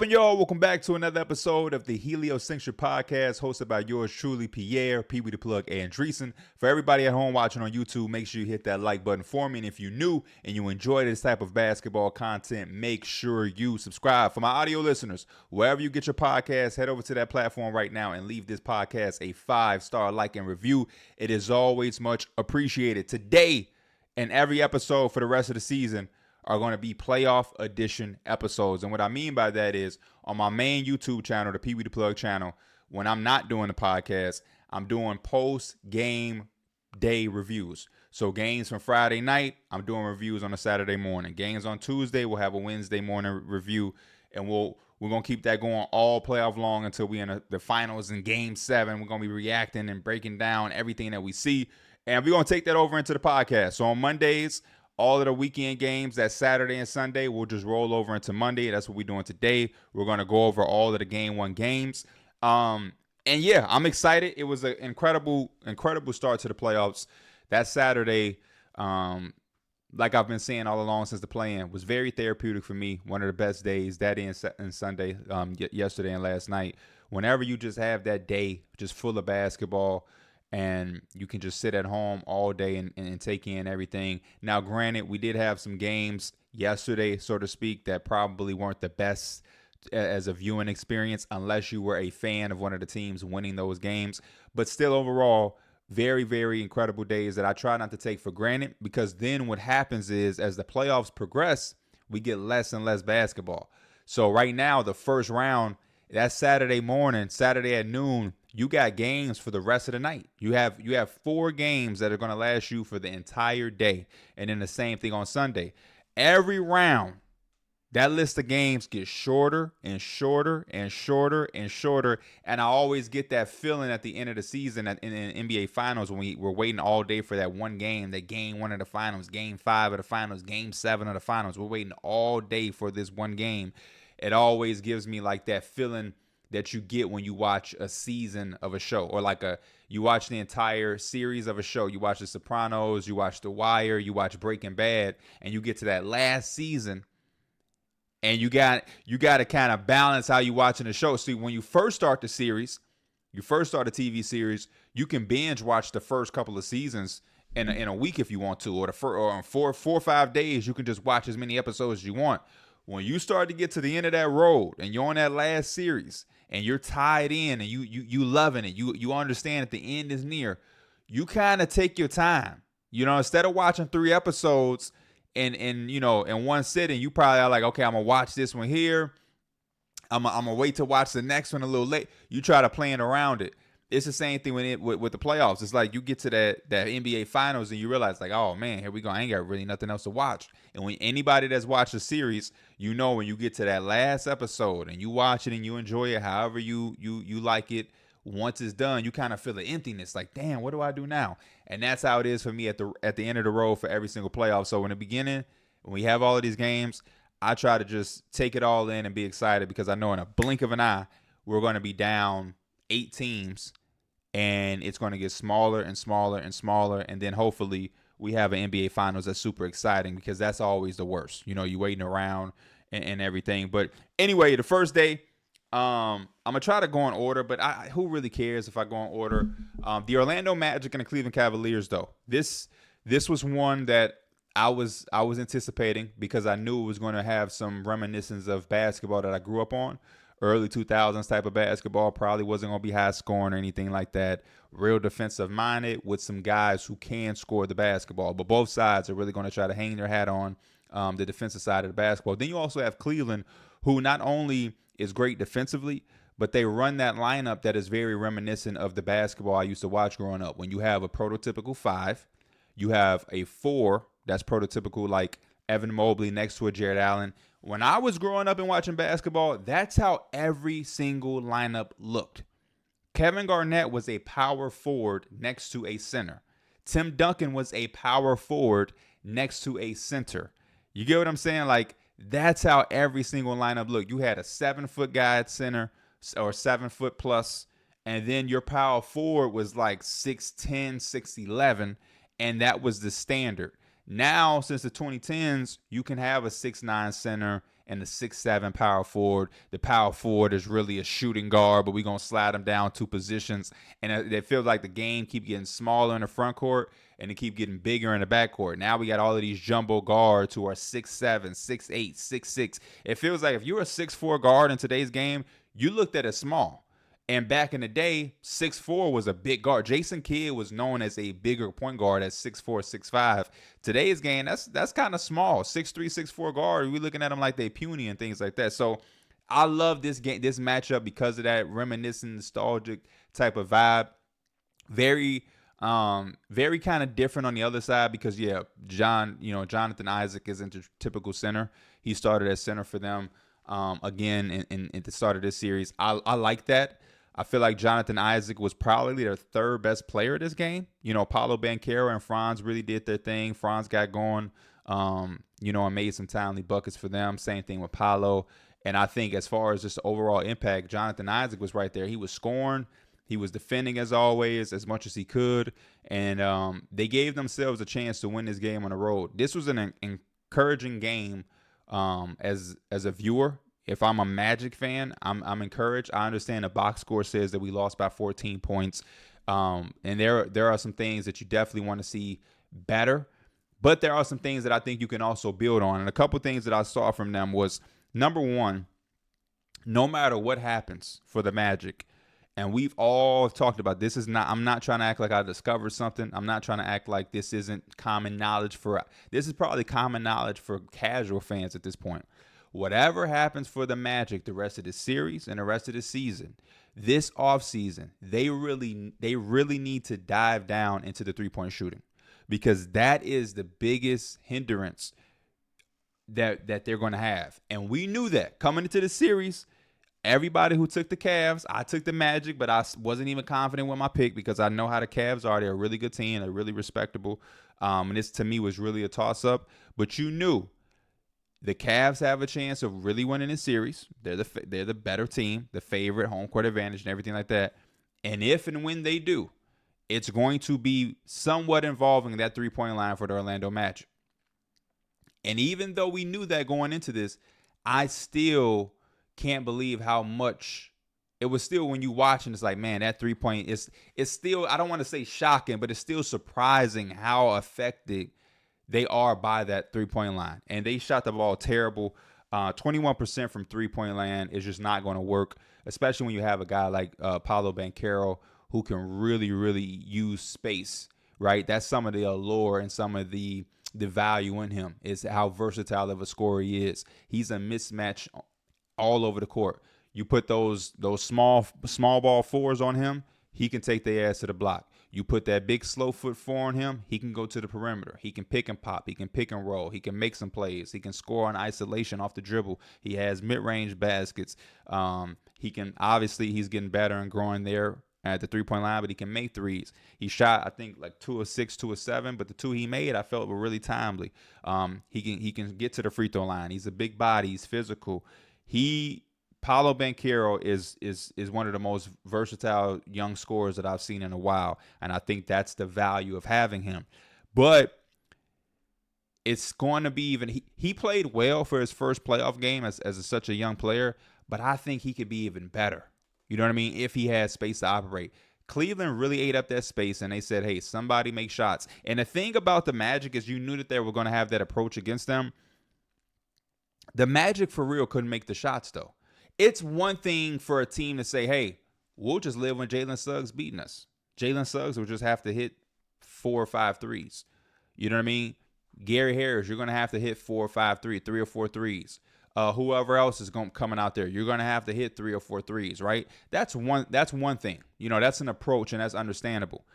poppin', y'all? Welcome back to another episode of the Heliocentric Podcast, hosted by yours truly, Pierre, Pee Wee the Plug, and Dreesen. For everybody at home watching on YouTube, make sure you hit that like button for me. And if you're new and you enjoy this type of basketball content, make sure you subscribe. For my audio listeners, wherever you get your podcast, head over to that platform right now and leave this podcast a 5-star like and review. It is always much appreciated. Today and every episode for the rest of the season are going to be playoff edition episodes. And what I mean by that is on my main YouTube channel, the Pee Wee the Plug channel, when I'm not doing the podcast, I'm doing post-game day reviews. So games from Friday night, I'm doing reviews on a Saturday morning. Games on Tuesday, we'll have a Wednesday morning review. And we're going to keep that going all playoff long until we in the finals in Game 7. We're going to be reacting and breaking down everything that we see. And we're going to take that over into the podcast. So on Mondays, all of the weekend games, that Saturday and Sunday, we'll just roll over into Monday. That's what we're doing today. We're going to go over all of the Game 1 games. And yeah, I'm excited. It was an incredible start to the playoffs. That Saturday, like I've been saying all along since the play-in, was very therapeutic for me. One of the best days, that and Sunday, yesterday and last night. Whenever you just have that day just full of basketball, and you can just sit at home all day and take in everything. Now, granted, we did have some games yesterday, so to speak, that probably weren't the best as a viewing experience unless you were a fan of one of the teams winning those games. But still, overall, very, very incredible days that I try not to take for granted, because then what happens is as the playoffs progress, we get less and less basketball. So right now, the first round, that Saturday morning, Saturday at noon, you got games for the rest of the night. You have 4 games that are going to last you for the entire day. And then the same thing on Sunday. Every round, that list of games gets shorter and shorter and shorter and shorter. And I always get that feeling at the end of the season in the NBA Finals when we're waiting all day for that one game, that Game 1 of the Finals, Game 5 of the Finals, Game 7 of the Finals. We're waiting all day for this one game. It always gives me like that feeling that you get when you watch a season of a show, or like you watch the entire series of a show. You watch The Sopranos, you watch The Wire, you watch Breaking Bad, and you get to that last season, and you got to kind of balance how you watching the show. See, when you first start the series, you first start a TV series, you can binge watch the first couple of seasons in a week if you want to, or in 4 or 5 days, you can just watch as many episodes as you want. When you start to get to the end of that road and you're on that last series and you're tied in and you loving it, you understand that the end is near, you kind of take your time. You know, instead of watching 3 episodes in one sitting, you probably are like, okay, I'm gonna watch this one here. I'm gonna wait to watch the next one a little late. You try to plan around it. It's the same thing with the playoffs. It's like you get to that NBA Finals and you realize, like, oh man, here we go. I ain't got really nothing else to watch. And when anybody that's watched a series, you know, when you get to that last episode and you watch it and you enjoy it however you like it, once it's done, you kind of feel the emptiness. Like, damn, what do I do now? And that's how it is for me at the end of the road for every single playoff. So in the beginning, when we have all of these games, I try to just take it all in and be excited, because I know in a blink of an eye, we're going to be down 8 teams. And it's going to get smaller and smaller and smaller. And then hopefully we have an NBA Finals that's super exciting, because that's always the worst. You know, you waiting around and everything. But anyway, the first day, I'm going to try to go in order. But who really cares if I go in order? The Orlando Magic and the Cleveland Cavaliers, though. This was one that I was anticipating, because I knew it was going to have some reminiscence of basketball that I grew up on. Early 2000s type of basketball. Probably wasn't going to be high scoring or anything like that. Real defensive minded with some guys who can score the basketball. But both sides are really going to try to hang their hat on the defensive side of the basketball. Then you also have Cleveland, who not only is great defensively, but they run that lineup that is very reminiscent of the basketball I used to watch growing up. When you have a prototypical 5, you have a 4 that's prototypical like Evan Mobley next to a Jared Allen. When I was growing up and watching basketball, that's how every single lineup looked. Kevin Garnett was a power forward next to a center. Tim Duncan was a power forward next to a center. You get what I'm saying? Like, that's how every single lineup looked. You had a 7-foot guy at center, or 7 foot plus, and then your power forward was like 6'10", 6'11", and that was the standard. Now, since the 2010s, you can have a 6'9" center and the 6'7" power forward. The power forward is really a shooting guard, but we're going to slide him down 2 positions. And it feels like the game keep getting smaller in the front court and it keep getting bigger in the back court. Now we got all of these jumbo guards who are 6'7", 6'8", 6'6". It feels like if you're a 6'4" guard in today's game, you looked at as small. And back in the day, 6'4" was a big guard. Jason Kidd was known as a bigger point guard at 6'4", 6'5". Today's game, that's kind of small. 6'3", 6'4" guard. We're looking at them like they puny and things like that. So I love this game, this matchup because of that reminiscent, nostalgic type of vibe. Very kind of different on the other side because Jonathan Isaac isn't a typical center. He started as center for them again in the start of this series. I like that. I feel like Jonathan Isaac was probably their 3rd best player this game. Paulo Beno and Franz really did their thing. Franz got going, and made some timely buckets for them. Same thing with Paulo. And I think as far as just the overall impact, Jonathan Isaac was right there. He was scoring. He was defending as always, as much as he could. And they gave themselves a chance to win this game on the road. This was an encouraging game as a viewer. If I'm a Magic fan, I'm encouraged. I understand the box score says that we lost by 14 points. And there are some things that you definitely want to see better. But there are some things that I think you can also build on. And a couple things that I saw from them was, number one, no matter what happens for the Magic, and we've all talked about this, I'm not trying to act like I discovered something. I'm not trying to act like this isn't common knowledge this is probably common knowledge for casual fans at this point. Whatever happens for the Magic the rest of the series and the rest of the season, this offseason, they really need to dive down into the three-point shooting because that is the biggest hindrance that they're going to have. And we knew that coming into the series. Everybody who took the Cavs, I took the Magic, but I wasn't even confident with my pick because I know how the Cavs are. They're a really good team. They're really respectable. And this, to me, was really a toss-up. But you knew the Cavs have a chance of really winning this series. They're the better team, the favorite, home court advantage and everything like that. And if and when they do, it's going to be somewhat involving that three-point line for the Orlando Magic. And even though we knew that going into this, I still can't believe how much it was still when you watch and it's like, man, that 3-point is still, I don't want to say shocking, but it's still surprising how effective they are by that 3-point line. And they shot the ball terrible. 21% from 3-point land is just not going to work, especially when you have a guy like Paulo Beno who can really, really use space, right? That's some of the allure and some of the value in him is how versatile of a scorer he is. He's a mismatch all over the court. You put those small ball fours on him, he can take their ass to the block. You put that big slow foot four on him, he can go to the perimeter. He can pick and pop. He can pick and roll. He can make some plays. He can score on isolation off the dribble. He has mid-range baskets. He can, obviously, he's getting better and growing there at the 3-point line, but he can make threes. He shot, I think, like 2 of 6, 2 of 7, but the 2 he made I felt were really timely. He can get to the free throw line. He's a big body. He's physical. Paulo Beno is one of the most versatile young scorers that I've seen in a while, and I think that's the value of having him. But it's going to be even he played well for his first playoff game as such a young player, but I think he could be even better. You know what I mean? If he had space to operate. Cleveland really ate up that space, and they said, hey, somebody make shots. And the thing about the Magic is you knew that they were going to have that approach against them. The Magic for real couldn't make the shots, though. It's one thing for a team to say, hey, we'll just live when Jalen Suggs beating us. Jalen Suggs will just have to hit 4 or 5 threes. You know what I mean? Gary Harris, you're going to have to hit 4 or 5 threes, 3 or 4 threes. Whoever else is coming out there, you're going to have to hit 3 or 4 threes, right? That's one thing. You know, that's an approach, and that's understandable.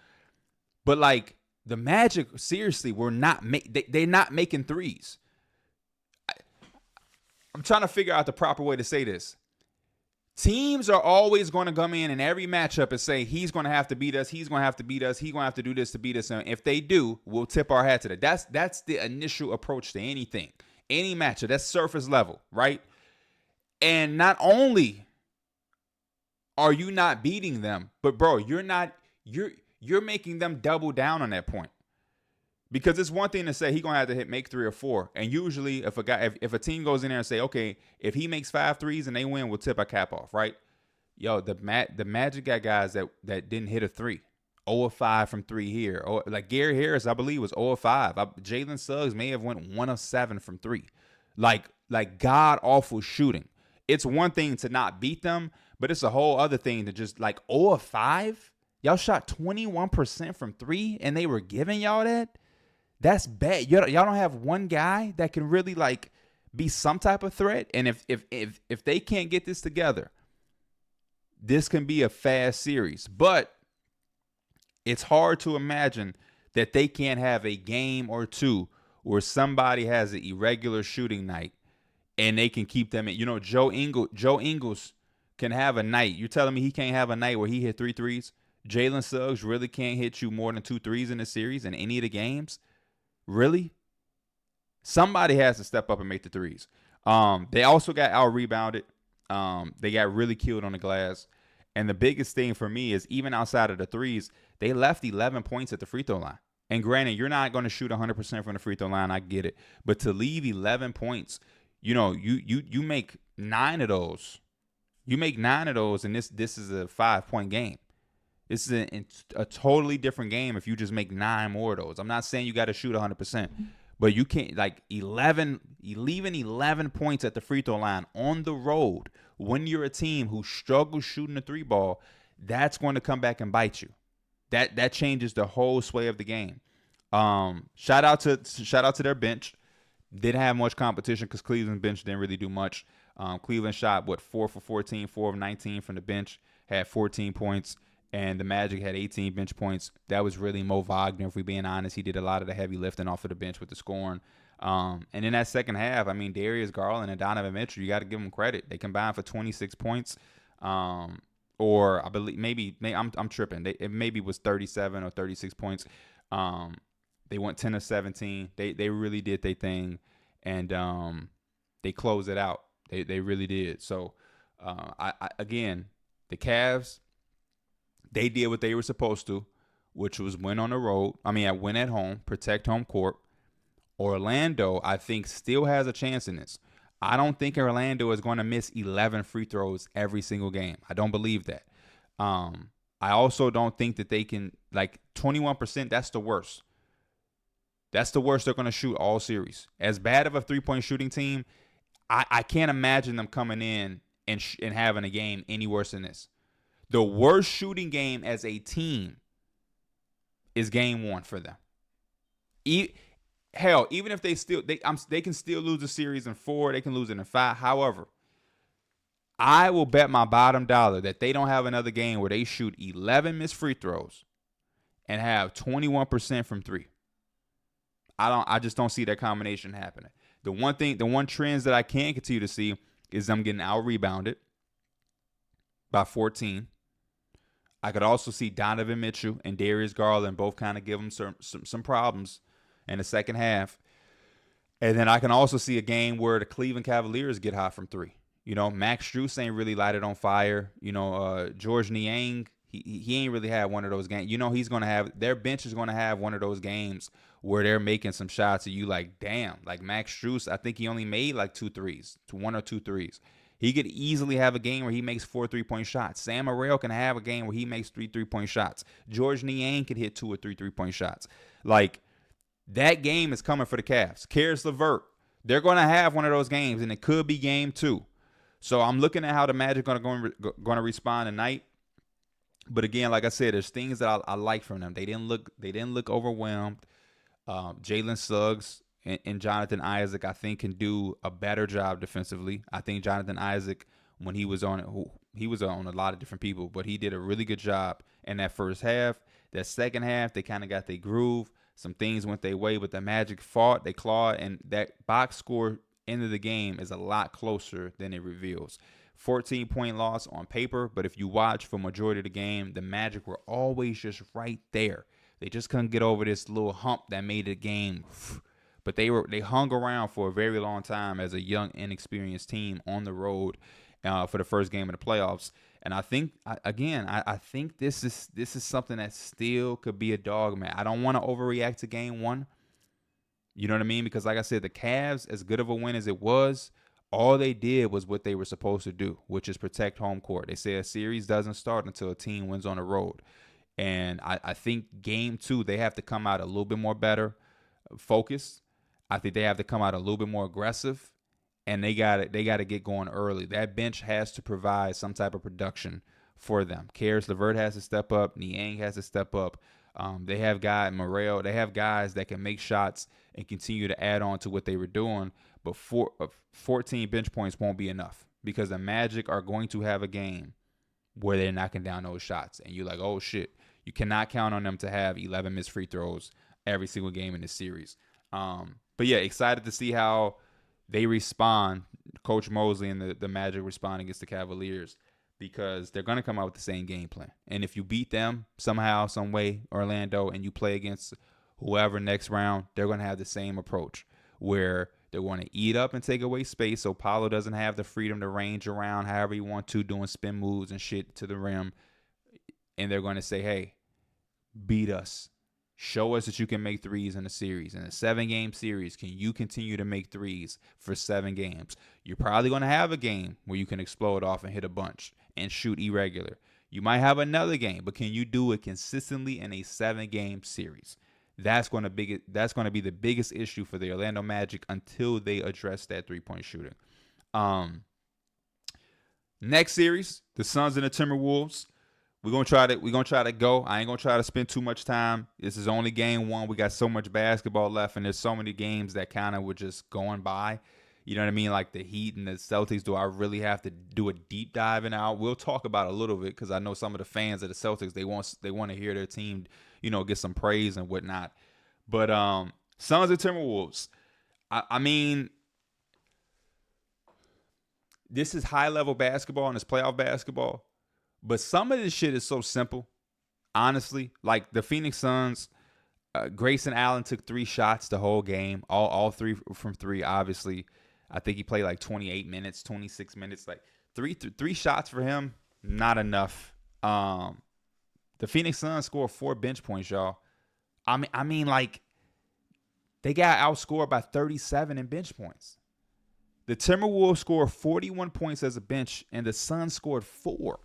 But, like, the Magic, seriously, they're not making threes. I'm trying to figure out the proper way to say this. Teams are always going to come in every matchup and say, he's going to have to beat us, he's going to have to beat us, he's going to have to do this to beat us. And if they do, we'll tip our hat to that. That's the initial approach to anything. Any matchup, that's surface level, right? And not only are you not beating them, but, bro, you're making them double down on that point. Because it's one thing to say he gonna have to make 3 or 4, and usually if a team goes in there and say, okay, if he makes 5 threes and they win, we'll tip our cap off, right? Yo, the Magic got guys that didn't hit a 3. 0 of 5 from 3 here. Or like Gary Harris, I believe, was 0 of 5. Jalen Suggs may have went 1 of 7 from 3. Like god awful shooting. It's one thing to not beat them, but it's a whole other thing to just like 0 of 5. Y'all shot 21% from 3, and they were giving y'all that. That's bad. Y'all don't have one guy that can really like be some type of threat. And if they can't get this together, this can be a fast series. But it's hard to imagine that they can't have a game or two where somebody has an irregular shooting night and they can keep them in. You know, Joe Ingles can have a night. You're telling me he can't have a night where he hit 3 threes? Jalen Suggs really can't hit you more than 2 threes in the series in any of the games? Really? Somebody has to step up and make the threes. They also got out-rebounded. They got really killed on the glass. And the biggest thing for me is even outside of the threes, they left 11 points at the free throw line. And granted, you're not going to shoot 100% from the free throw line. I get it. But to leave 11 points, you know, you make 9 of those. You make 9 of those, and this is a 5-point game. This is a totally different game if you just make 9 more of those. I'm not saying you got to shoot 100%, but you can't, like, leaving 11 points at the free throw line on the road when you're a team who struggles shooting the 3 ball, that's going to come back and bite you. That changes the whole sway of the game. Shout out to their bench. Didn't have much competition because Cleveland's bench didn't really do much. Cleveland shot 4 for 14, 4 of 19 from the bench, had 14 points, and the Magic had 18 bench points. That was really Mo Wagner, if we're being honest. He did a lot of the heavy lifting off of the bench with the scoring. And in that second half, I mean, Darius Garland and Donovan Mitchell, you got to give them credit. They combined for 26 points. Or I believe maybe I'm tripping. It maybe was 37 or 36 points. They went 10 of 17. They really did their thing, and they closed it out. They really did. So again, the Cavs, they did what they were supposed to, which was win on the road. Win at home, protect home court. Orlando, I think, still has a chance in this. I don't think Orlando is going to miss 11 free throws every single game. I don't believe that. I also don't think that they can, like, 21%, that's the worst. That's the worst they're going to shoot all series. As bad of a three-point shooting team, I can't imagine them coming in and having a game any worse than this. The worst shooting game as a team is game 1 for them. Hell, even if they can still lose the series in 4, they can lose it in 5. However, I will bet my bottom dollar that they don't have another game where they shoot 11 missed free throws and have 21% from 3. I just don't see that combination happening. The one trends that I can continue to see is them getting out rebounded by 14. I could also see Donovan Mitchell and Darius Garland both kind of give them some problems in the second half. And then I can also see a game where the Cleveland Cavaliers get hot from 3. You know, Max Strus ain't really lighted on fire. You know, George Niang, he ain't really had one of those games. You know, their bench is going to have one of those games where they're making some shots and you like, damn, like Max Strus, I think he only made like 2 threes, 1 or 2 threes. He could easily have a game where he makes 4 3-point shots. Sam Morril can have a game where he makes 3 3-point shots. George Niang could hit 2 or 3 3-point shots. Like, that game is coming for the Cavs. Karis LeVert, they're going to have one of those games, and it could be game 2. So I'm looking at how the Magic are going to respond tonight. But again, like I said, there's things that I like from them. They didn't look overwhelmed. Jalen Suggs and Jonathan Isaac, I think, can do a better job defensively. I think Jonathan Isaac, when he was on a lot of different people, but he did a really good job in that first half. That second half, they kind of got their groove. Some things went their way, but the Magic fought, they clawed, and that box score end of the game is a lot closer than it reveals. 14-point loss on paper, but if you watch for majority of the game, the Magic were always just right there. They just couldn't get over this little hump that made the game. But they hung around for a very long time as a young, inexperienced team on the road for the first game of the playoffs. And I think, I think this is something that still could be a dog, man. I don't want to overreact to game 1. You know what I mean? Because like I said, the Cavs, as good of a win as it was, all they did was what they were supposed to do, which is protect home court. They say a series doesn't start until a team wins on the road. And I think game 2, they have to come out a little bit more better focused. I think they have to come out a little bit more aggressive. And they got to get going early. That bench has to provide some type of production for them. Karis LeVert has to step up. Niang has to step up. They have Morel. They have guys that can make shots and continue to add on to what they were doing. But 14 bench points won't be enough because the Magic are going to have a game where they're knocking down those shots. And you're like, oh, shit. You cannot count on them to have 11 missed free throws every single game in this series. But, yeah, excited to see how they respond. Coach Mosley and the Magic respond against the Cavaliers because they're going to come out with the same game plan. And if you beat them somehow, some way, Orlando, and you play against whoever next round, they're going to have the same approach where they're going to eat up and take away space so Paulo doesn't have the freedom to range around however he wants to, doing spin moves and shit to the rim. And they're going to say, hey, beat us. Show us that you can make threes in a series. In a 7-game series, can you continue to make threes for 7 games? You're probably going to have a game where you can explode off and hit a bunch and shoot irregular. You might have another game, but can you do it consistently in a 7-game series? That's going to be the biggest issue for the Orlando Magic until they address that 3-point shooting. Next series, the Suns and the Timberwolves. We're gonna try to go. I ain't gonna try to spend too much time. This is only game 1. We got so much basketball left, and there's so many games that kind of were just going by. You know what I mean? Like the Heat and the Celtics. Do I really have to do a deep dive in out? We'll talk about it a little bit because I know some of the fans of the Celtics they want to hear their team, get some praise and whatnot. But Suns and Timberwolves. I mean, this is high level basketball and it's playoff basketball. But some of this shit is so simple, honestly. Like the Phoenix Suns, Grayson Allen took 3 shots the whole game, all 3 from 3, obviously. I think he played like 28 minutes, 26 minutes. Like three shots for him, not enough. The Phoenix Suns scored 4 bench points, y'all. I mean, like, they got outscored by 37 in bench points. The Timberwolves scored 41 points as a bench, and the Suns scored 4.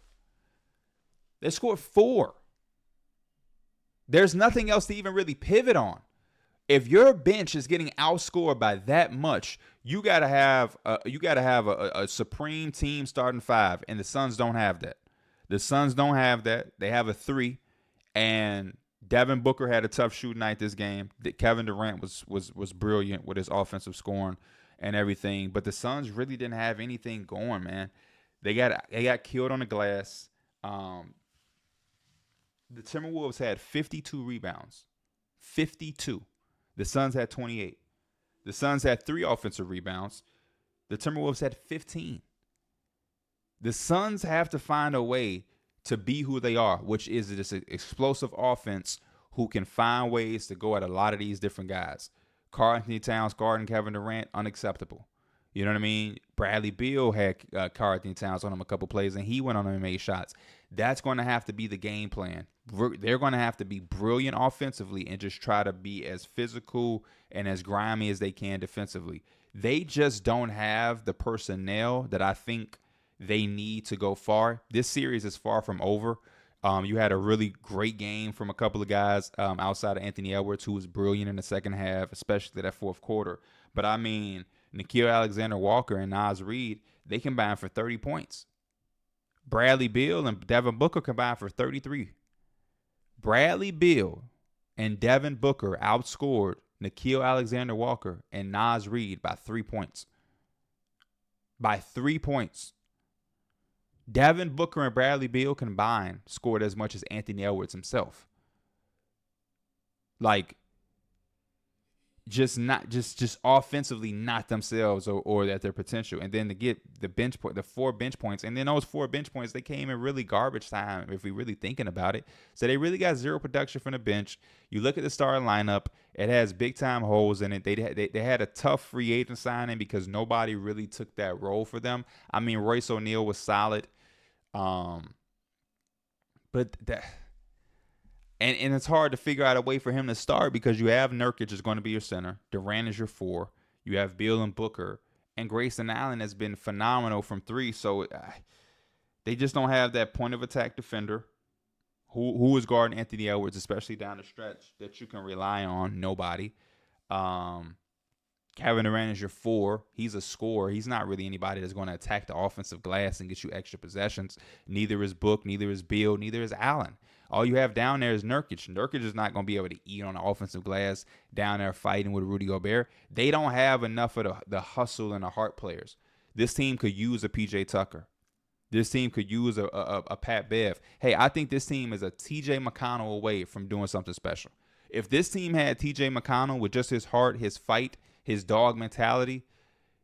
They scored 4. There's nothing else to even really pivot on. If your bench is getting outscored by that much, you gotta have a supreme team starting 5, and the Suns don't have that. The Suns don't have that. They have a 3, and Devin Booker had a tough shooting night this game. Kevin Durant was brilliant with his offensive scoring and everything, but the Suns really didn't have anything going, man. They got killed on the glass. The Timberwolves had 52 rebounds. 52. The Suns had 28. The Suns had 3 offensive rebounds. The Timberwolves had 15. The Suns have to find a way to be who they are, which is this explosive offense who can find ways to go at a lot of these different guys. Karl-Anthony Towns guarding Kevin Durant, unacceptable. You know what I mean? Bradley Beal had Karl-Anthony Towns on him a couple plays, and he went on and made shots. That's going to have to be the game plan. They're going to have to be brilliant offensively and just try to be as physical and as grimy as they can defensively. They just don't have the personnel that I think they need to go far. This series is far from over. You had a really great game from a couple of guys outside of Anthony Edwards, who was brilliant in the second half, especially that fourth quarter. But, I mean, Nickeil Alexander-Walker and Naz Reid, they combined for 30 points. Bradley Beal and Devin Booker combined for 33. Bradley Beal and Devin Booker outscored Nickeil Alexander-Walker and Naz Reid by 3 points. By 3 points. Devin Booker and Bradley Beal combined scored as much as Anthony Edwards himself. Like, just offensively not themselves or at their potential. And then to get the 4 bench points, and then those 4 bench points, they came in really garbage time if we really thinking about it. So they really got 0 production from the bench. You look at the starting lineup, it has big time holes in it. They had a tough free agent signing because nobody really took that role for them. I mean, Royce O'Neal was solid. But And it's hard to figure out a way for him to start because you have Nurkic is going to be your center. Durant is your 4. You have Beal and Booker. And Grayson Allen has been phenomenal from 3. So they just don't have that point of attack defender who is guarding Anthony Edwards, especially down the stretch, that you can rely on. Nobody. Kevin Durant is your 4. He's a scorer. He's not really anybody that's going to attack the offensive glass and get you extra possessions. Neither is Book. Neither is Beal. Neither is Allen. All you have down there is Nurkic. Nurkic is not going to be able to eat on the offensive glass down there fighting with Rudy Gobert. They don't have enough of the hustle and the heart players. This team could use a PJ Tucker. This team could use a Pat Bev. Hey, I think this team is a TJ McConnell away from doing something special. If this team had TJ McConnell with just his heart, his fight, his dog mentality,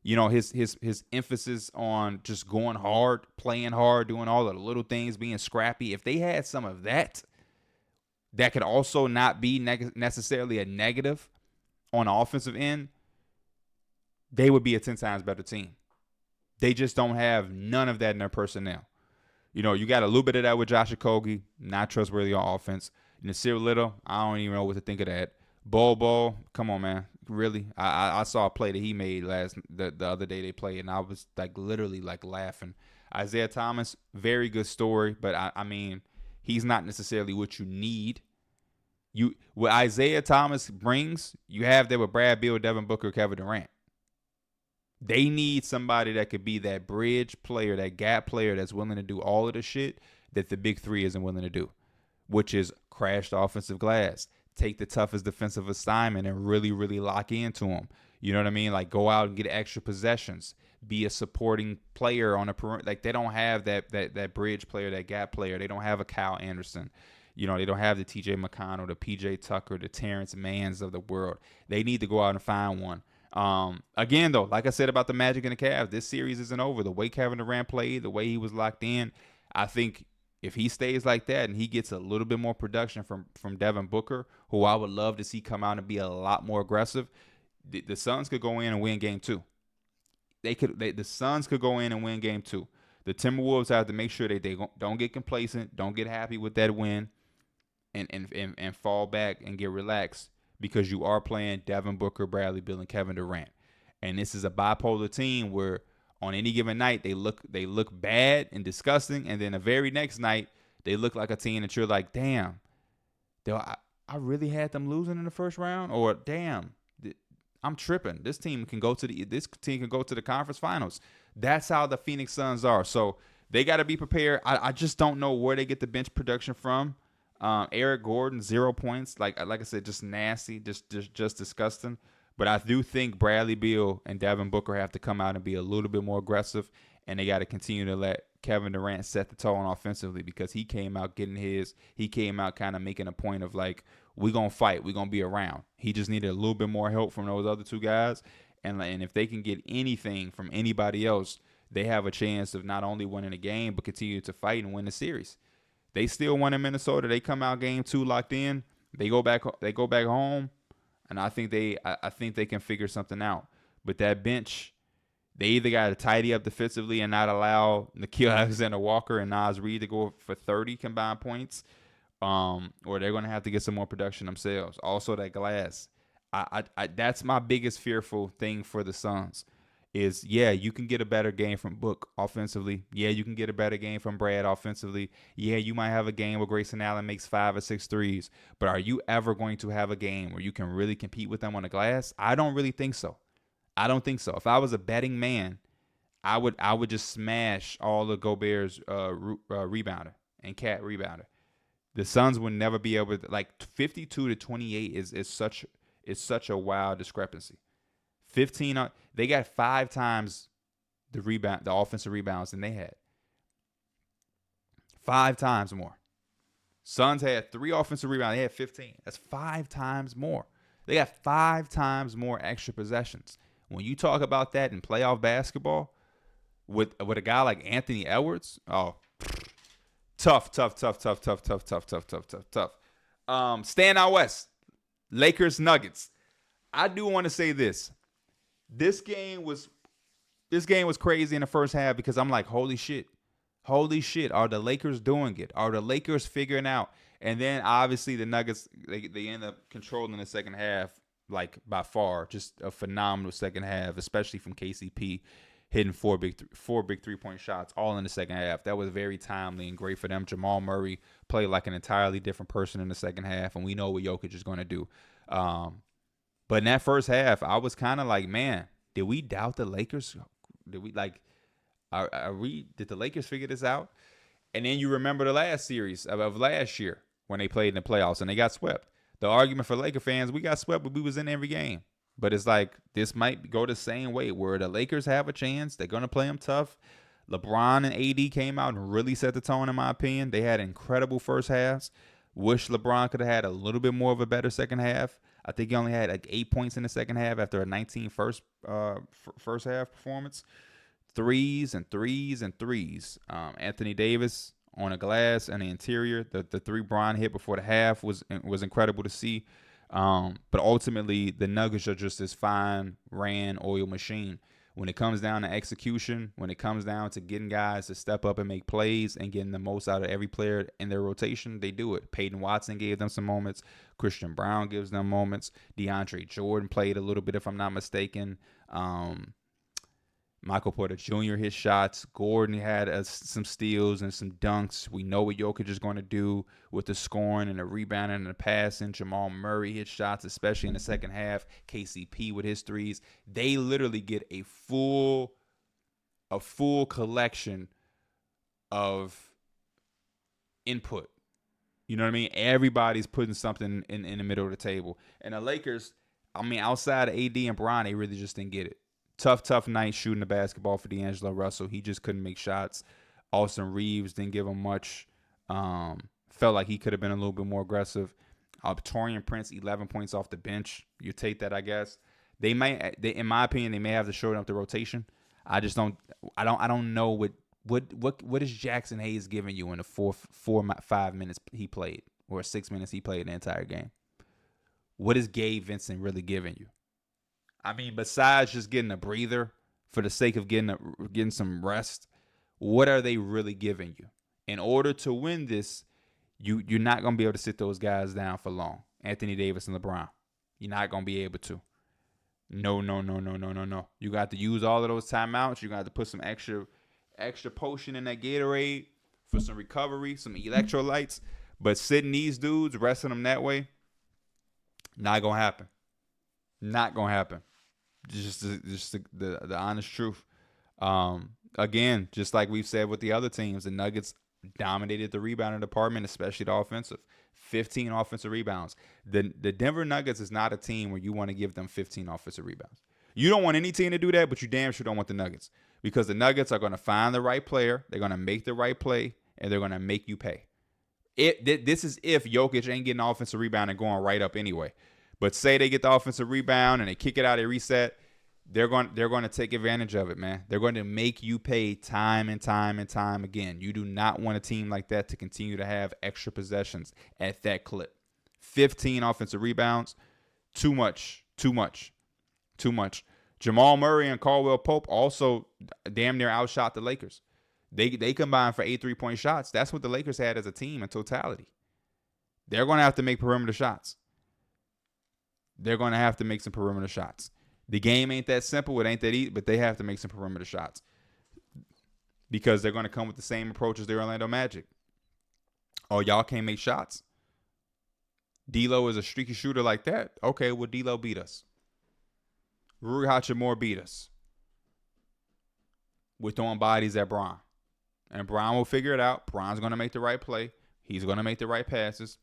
his emphasis on just going hard, playing hard, doing all the little things, being scrappy. If they had some of that could also not be necessarily a negative on the offensive end, they would be a 10 times better team. They just don't have none of that in their personnel. You got a little bit of that with Josh Okogie, not trustworthy on offense. Nasir Little, I don't even know what to think of that. Bol, come on, man. Really? I saw a play that he made the other day they played, and I was literally laughing. Isaiah Thomas, very good story, but I mean, he's not necessarily what you need. What Isaiah Thomas brings, you have there with Brad Beal, Devin Booker, Kevin Durant. They need somebody that could be that bridge player, that gap player that's willing to do all of the shit that the big 3 isn't willing to do, which is crash the offensive glass, take the toughest defensive assignment and really, really lock into them. You know what I mean? Go out and get extra possessions, be a supporting player on a perimeter. They don't have that bridge player, that gap player. They don't have a Kyle Anderson. They don't have the TJ McConnell, the PJ Tucker, the Terrence Manns of the world. They need to go out and find one. Again, though, like I said about the Magic and the Cavs, this series isn't over. The way Kevin Durant played, the way he was locked in, I think if he stays like that and he gets a little bit more production from Devin Booker, who I would love to see come out and be a lot more aggressive, the Suns could go in and win game 2. The Suns could go in and win game 2. The Timberwolves have to make sure that they don't get complacent, don't get happy with that win, and fall back and get relaxed, because you are playing Devin Booker, Bradley Beal, and Kevin Durant. And this is a bipolar team where on any given night they look bad and disgusting, and then the very next night they look like a team that you're like, damn, I really had them losing in the first round, or damn, I'm tripping. This team can go to the conference finals. That's how the Phoenix Suns are. So they got to be prepared. I just don't know where they get the bench production from. Eric Gordon, 0 points. Like I said, just nasty, just disgusting. But I do think Bradley Beal and Devin Booker have to come out and be a little bit more aggressive, and they got to continue to let Kevin Durant set the tone offensively, because he came out getting his. He came out kind of making a point of we're going to fight. We're going to be around. He just needed a little bit more help from those other 2 guys. And if they can get anything from anybody else, they have a chance of not only winning the game, but continue to fight and win the series. They still won in Minnesota. They come out game 2 locked in. They go back home, and I think they can figure something out. But that bench, they either got to tidy up defensively and not allow Nickeil Alexander-Walker and Naz Reid to go for 30 combined points, or they're going to have to get some more production themselves. Also, that glass. That's my biggest fearful thing for the Suns. Is, you can get a better game from Book offensively. Yeah, you can get a better game from Brad offensively. Yeah, you might have a game where Grayson Allen makes 5 or 6 threes. But are you ever going to have a game where you can really compete with them on the glass? I don't really think so. If I was a betting man, I would just smash all of Gobert's rebounder and Cat rebounder. The Suns would never be able to, 52 to 28 is such a wild discrepancy. 15, they got 5 times the offensive rebounds than they had. 5 times more. Suns had 3 offensive rebounds. They had 15. That's 5 times more. They got 5 times more extra possessions. When you talk about that in playoff basketball with a guy like Anthony Edwards, tough. Staying out west, Lakers Nuggets. I do want to say this. This game was crazy in the first half, because I'm like, holy shit. Are the Lakers doing it? Are the Lakers figuring out? And then obviously the Nuggets, they end up controlling the second half like by far. Just a phenomenal second half, especially from KCP hitting four big 3-point shots all in the second half. That was very timely and great for them. Jamal Murray played like an entirely different person in the second half, and we know what Jokic is going to do. But in that first half, I was kind of like, man, did we doubt the Lakers? Did we like, did the Lakers figure this out? And then you remember the last series of last year when they played in the playoffs and they got swept. The argument for Laker fans, we got swept, but we was in every game. But it's like this might go the same way where the Lakers have a chance. They're going to play them tough. LeBron and AD came out and really set the tone, in my opinion. They had incredible first halves. Wish LeBron could have had a little bit more of a better second half. I think he only had like 8 points in the second half after a 19 first half performance. Threes and threes and threes. Anthony Davis on a glass and the interior. The three Bron hit before the half was incredible to see. But ultimately, the Nuggets are just this fine, ran oil machine. When it comes down to execution, when it comes down to getting guys to step up and make plays and getting the most out of every player in their rotation, they do it. Peyton Watson gave them some moments. Christian Brown gives them moments. DeAndre Jordan played a little bit, if I'm not mistaken. Michael Porter Jr. hit shots. Gordon had some steals and some dunks. We know what Jokic is going to do with the scoring and the rebounding and the passing. Jamal Murray hit shots, especially in the second half. KCP with his threes. They literally get a full collection of input. You know what I mean? Everybody's putting something in the middle of the table. And the Lakers, I mean, outside of AD and Bron, they really just didn't get it. Tough night shooting the basketball for D'Angelo Russell. He just couldn't make shots. Austin Reeves didn't give him much. Felt like he could have been a little bit more aggressive. Torian Prince, 11 points off the bench. You take that, I guess. They, in my opinion, they may have to shorten up the rotation. I just don't. I don't know what is Jackson Hayes giving you in the 5 minutes he played or 6 minutes he played the entire game. What is Gabe Vincent really giving you? I mean, besides just getting a breather for the sake of getting some rest, what are they really giving you? In order to win this, you're not going to be able to sit those guys down for long. Anthony Davis and LeBron. You're not going to be able to. No. You got to use all of those timeouts. You got to put some extra potion in that Gatorade for some recovery, some electrolytes. But sitting these dudes, resting them that way, not going to happen. Not going to happen. Just the honest truth. Again, just like we've said with the other teams, the Nuggets dominated the rebounding department, especially the offensive. 15 offensive rebounds. The Denver Nuggets is not a team where you want to give them 15 offensive rebounds. You don't want any team to do that, but you damn sure don't want the Nuggets. Because the Nuggets are going to find the right player, they're going to make the right play, and they're going to make you pay. This is if Jokic ain't getting offensive rebound and going right up anyway. But say they get the offensive rebound and they kick it out, they reset, they're going to take advantage of it, man. They're going to make you pay time and time and time again. You do not want a team like that to continue to have extra possessions at that clip. 15 offensive rebounds, too much. Jamal Murray and Caldwell Pope also damn near outshot the Lakers. They combined for 8 3-point shots. That's what the Lakers had as a team in totality. They're going to have to make perimeter shots. They're going to have to make some perimeter shots. The game ain't that simple. It ain't that easy, but they have to make some perimeter shots because they're going to come with the same approach as the Orlando Magic. Oh, y'all can't make shots? D'Lo is a streaky shooter like that? Okay, well, D'Lo beat us. Rui Hachimura beat us. We're throwing bodies at Bron. And Bron will figure it out. Bron's going to make the right play. He's going to make the right passes.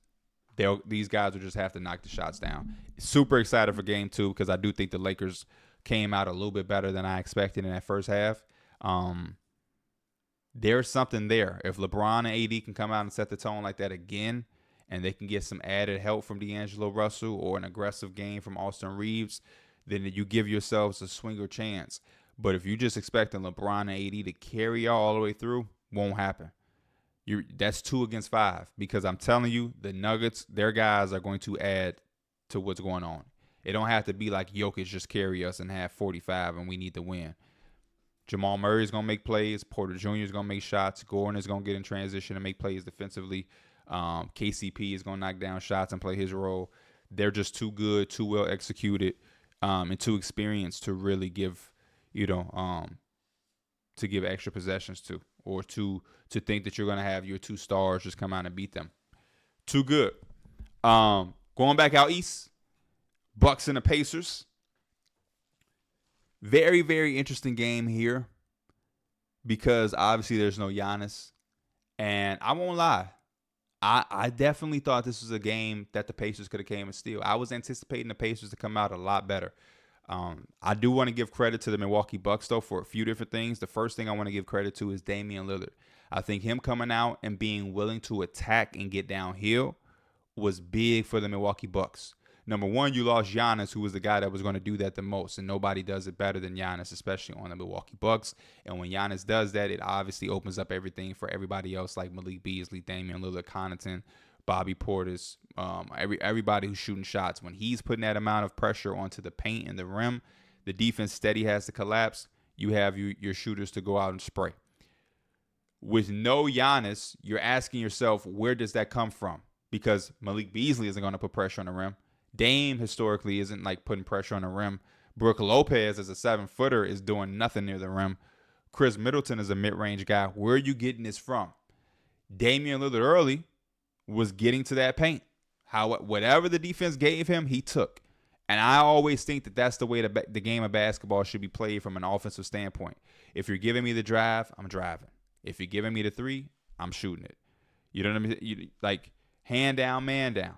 These guys will just have to knock the shots down. Super excited for game 2 because I do think the Lakers came out a little bit better than I expected in that first half. There's something there. If LeBron and AD can come out and set the tone like that again, and they can get some added help from D'Angelo Russell or an aggressive game from Austin Reeves, then you give yourselves a swinger chance. But if you're just expecting LeBron and AD to carry y'all all the way through, won't happen. That's 2 against 5 because I'm telling you, the Nuggets, their guys are going to add to what's going on. It don't have to be like Jokic just carry us and have 45 and we need to win. Jamal Murray is going to make plays. Porter Jr. is going to make shots. Gordon is going to get in transition and make plays defensively. KCP is going to knock down shots and play his role. They're just too good, too well executed, and too experienced to really give, to give extra possessions to, or to think that you're going to have your two stars just come out and beat them. Too good. Going back out east, Bucks and the Pacers. Very, very interesting game here because obviously there's no Giannis. And I won't lie, I definitely thought this was a game that the Pacers could have came and steal. I was anticipating the Pacers to come out a lot better. I do want to give credit to the Milwaukee Bucks, though, for a few different things. The first thing I want to give credit to is Damian Lillard. I think him coming out and being willing to attack and get downhill was big for the Milwaukee Bucks. Number one, you lost Giannis, who was the guy that was going to do that the most, and nobody does it better than Giannis, especially on the Milwaukee Bucks. And when Giannis does that, it obviously opens up everything for everybody else, like Malik Beasley, Damian Lillard, Connaughton, Bobby Portis, everybody who's shooting shots. When he's putting that amount of pressure onto the paint and the rim, the defense steady has to collapse. You have your shooters to go out and spray. With no Giannis, you're asking yourself, where does that come from? Because Malik Beasley isn't going to put pressure on the rim. Dame historically isn't like putting pressure on the rim. Brook Lopez as a 7-footer is doing nothing near the rim. Chris Middleton is a mid-range guy. Where are you getting this from? Damian Lillard early was getting to that paint. Whatever the defense gave him, he took. And I always think that that's the way the game of basketball should be played from an offensive standpoint. If you're giving me the drive, I'm driving. If you're giving me the three, I'm shooting it. You know what I mean? Like hand down, man down.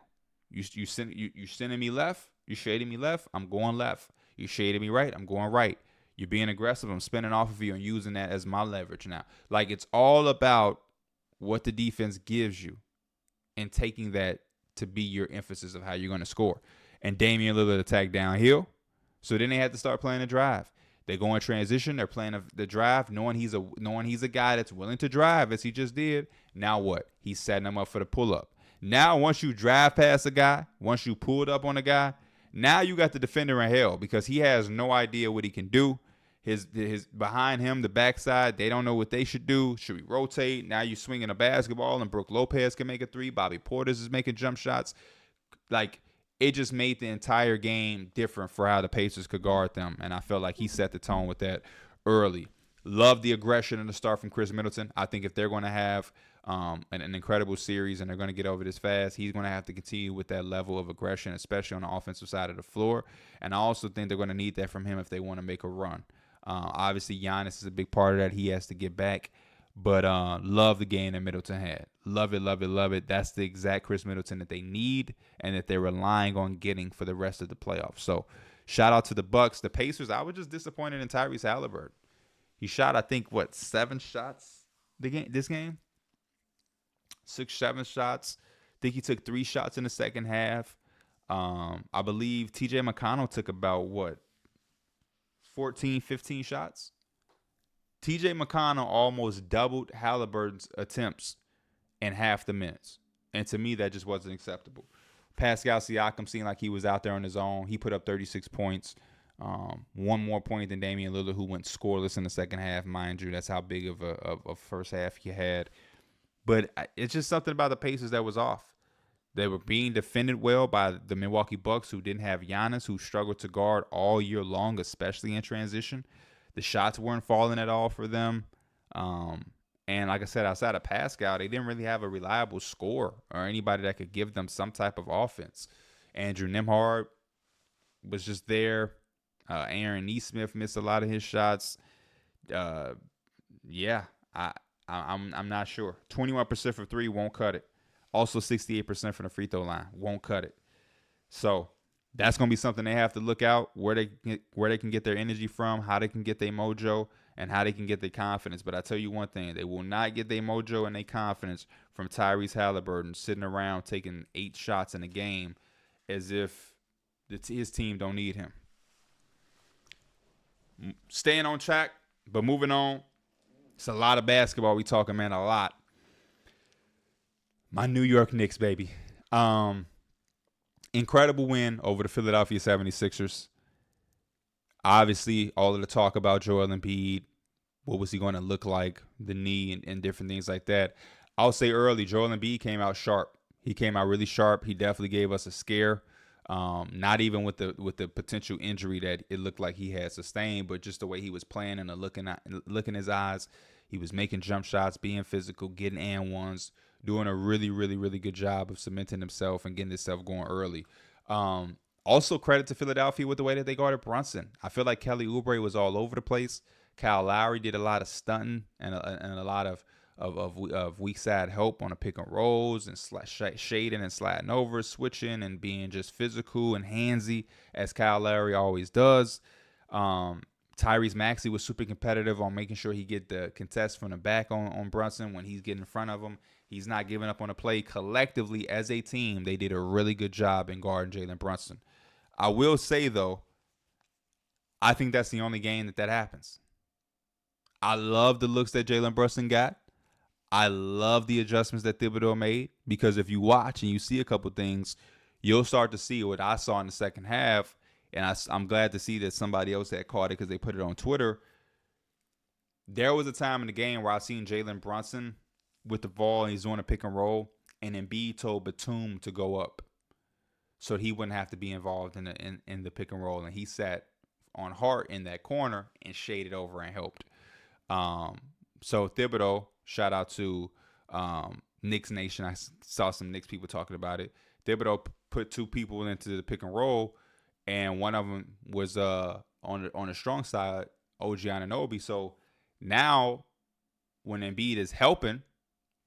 You sending me left, you shading me left, I'm going left. You shading me right, I'm going right. You're being aggressive, I'm spinning off of you and using that as my leverage now. Like, it's all about what the defense gives you and taking that to be your emphasis of how you're going to score. And Damian Lillard attacked downhill, so then they had to start playing the drive. They go in transition, they're playing the drive, knowing he's a guy that's willing to drive, as he just did. Now what? He's setting him up for the pull-up. Now, once you drive past a guy, once you pulled up on a guy, now you got the defender in hell because he has no idea what he can do. His behind him, the backside, they don't know what they should do. Should we rotate? Now you swinging a basketball and Brook Lopez can make a three. Bobby Portis is making jump shots. Like, it just made the entire game different for how the Pacers could guard them. And I felt like he set the tone with that early. Love the aggression in the start from Chris Middleton. I think if they're going to have an incredible series and they're going to get over this fast, he's going to have to continue with that level of aggression, especially on the offensive side of the floor. And I also think they're going to need that from him if they want to make a run. Obviously, Giannis is a big part of that. He has to get back. But love the game that Middleton had. Love it, love it, love it. That's the exact Chris Middleton that they need and that they're relying on getting for the rest of the playoffs. So shout out to the Bucks. The Pacers, I was just disappointed in Tyrese Halliburton. He shot, I think, 7 shots this game? 6, 7 shots. I think he took 3 shots in the second half. I believe TJ McConnell took about, 14, 15 shots? TJ McConnell almost doubled Halliburton's attempts in half the minutes. And to me, that just wasn't acceptable. Pascal Siakam seemed like he was out there on his own. He put up 36 points. 1 more point than Damian Lillard, who went scoreless in the second half, mind you. That's how big of a first half he had. But it's just something about the Pacers that was off. They were being defended well by the Milwaukee Bucks, who didn't have Giannis, who struggled to guard all year long, especially in transition. The shots weren't falling at all for them. And like I said, outside of Pascal, they didn't really have a reliable scorer or anybody that could give them some type of offense. Andrew Nembhard was just there. Aaron Nesmith missed a lot of his shots. I'm not sure. 21% for 3 won't cut it. Also 68% from the free throw line won't cut it. So that's going to be something they have to look out, where they can get their energy from, how they can get their mojo, and how they can get their confidence. But I tell you one thing, they will not get their mojo and their confidence from Tyrese Halliburton sitting around taking 8 shots in a game as if his team don't need him. Staying on track, but moving on. It's a lot of basketball we talking, man, a lot. My New York Knicks, baby. Incredible win over the Philadelphia 76ers. Obviously, all of the talk about Joel Embiid, what was he going to look like, the knee and different things like that. I'll say early, Joel Embiid came out sharp. He came out really sharp. He definitely gave us a scare. Not even with the potential injury that it looked like he had sustained, but just the way he was playing and the look in his eyes. He was making jump shots, being physical, getting and ones, doing a really, really, really good job of cementing himself and getting himself going early. Also, credit to Philadelphia with the way that they guarded Brunson. I feel like Kelly Oubre was all over the place. Kyle Lowry did a lot of stunting and a lot of weak side help on the pick and rolls and shading and sliding over, switching and being just physical and handsy as Kyle Lowry always does. Tyrese Maxey was super competitive on making sure he get the contest from the back on Brunson when he's getting in front of him. He's not giving up on the play. Collectively, as a team, they did a really good job in guarding Jaylen Bronson. I will say, though, I think that's the only game that happens. I love the looks that Jaylen Brunson got. I love the adjustments that Thibodeau made, because if you watch and you see a couple things, you'll start to see what I saw in the second half. And I'm glad to see that somebody else had caught it because they put it on Twitter. There was a time in the game where I seen Jaylen Bronson with the ball and he's doing a pick and roll, and Embiid told Batum to go up so he wouldn't have to be involved in the pick and roll. And he sat on Hart in that corner and shaded over and helped. So Thibodeau, shout out to Knicks Nation. I saw some Knicks people talking about it. Thibodeau put two people into the pick and roll, and one of them was on the strong side, OG Anunoby. So now when Embiid is helping,